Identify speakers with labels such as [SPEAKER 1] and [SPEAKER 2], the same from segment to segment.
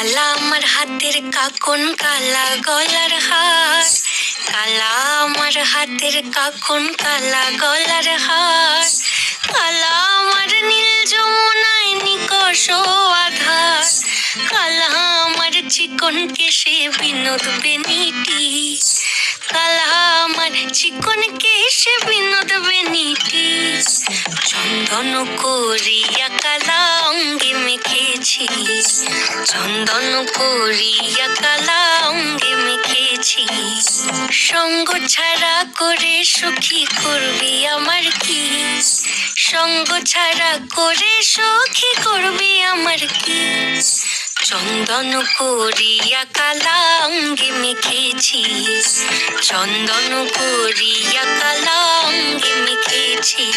[SPEAKER 1] কালা আমার হাতের কাকন, কালা গলার হার। কালা আমার হাতের কাকন, কালা গলার হার। কালা আমার নীল যমুনায় নিকষ আধার। কালা আমার চিকন কেশে বিনোদ বেনিটি। কালা আমার চিকন কেশে বিনোদ বেনিটি। চন্দন করিয়া কালা অঙ্গে মেখেছি। চন্দন করিয়া কালা অঙ্গে মেখেছি। সঙ্গ ছাড়া করে সখী করবি আমার কি? সঙ্গ ছাড়া করে সখী করবি আমার কি? চন্দন করিয়া কালা অঙ্গে মেখেছি। চন্দন করিয়া কালা অঙ্গে মেখেছি।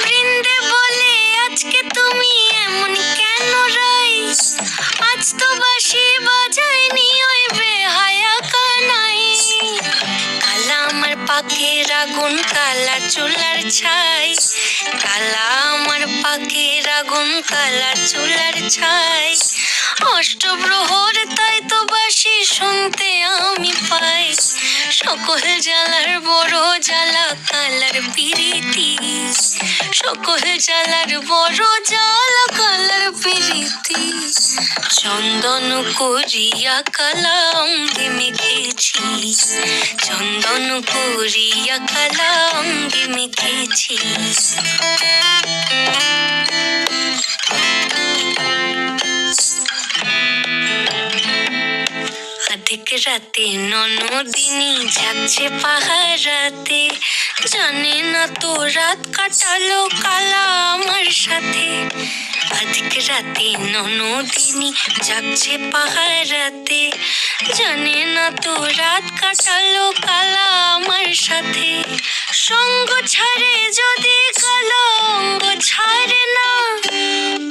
[SPEAKER 1] বৃন্দে বলে আজকে তুমি এমন কেন রাই? আজ তো বাঁশি বাজায়নি ওই বেহায়া কানাই। কালা আমার পাকের আগুন, কালা চুলার ছাই। কালা আমার পাকের আগুন, কালা চুলার ছাই। অষ্টপ্রহর তাই তো বাঁশি শুনতে আমি পাই। সকল জ্বালার বড় জ্বালা কালার পিরিতি। সকল জ্বালার বড় জ্বালা কালার পিরিতি। চন্দন করিয়া কালা অঙ্গে মেখেছি। চন্দন করিয়া কালা অঙ্গে মেখেছি। আধেক রাতে ননদিনী যাচ্ছে পাহারাতে। জানে না তো রাত কাটালো কালা আমার সাথে। আধেক রাতে ননদিনী যাচ্ছে পাহারাতে। জানে না তো রাত কাটালো কালা আমার সাথে। সঙ্গ ছাড়ে যদি কালা অঙ্গ ছাড়ে না।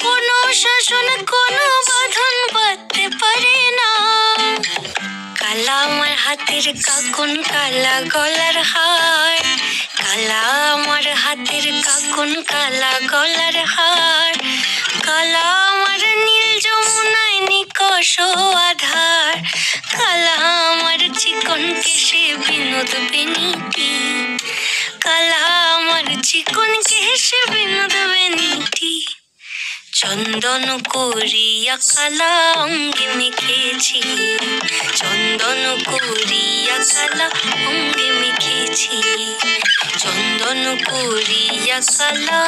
[SPEAKER 1] কোনো শাসন কোনো বাঁধন বাঁধতে পারে না। কালা আমার হাতের কাকন, কালা গলার হার। কালা আমার হাতের কাকন, কালা গলার হার। কালা আমার নীল যমুনায় নিকষ আধার। কালা আমার চিকন কেশে বিনোদ বেনিটি। কালা আমার চিকন কেশে বিনোদ বেনিটি। চন্দন করিয়া কালা অঙ্গে মেখেছি। চন্দন করিয়া কালা অঙ্গে মেখেছি। চন্দন করিয়া কালা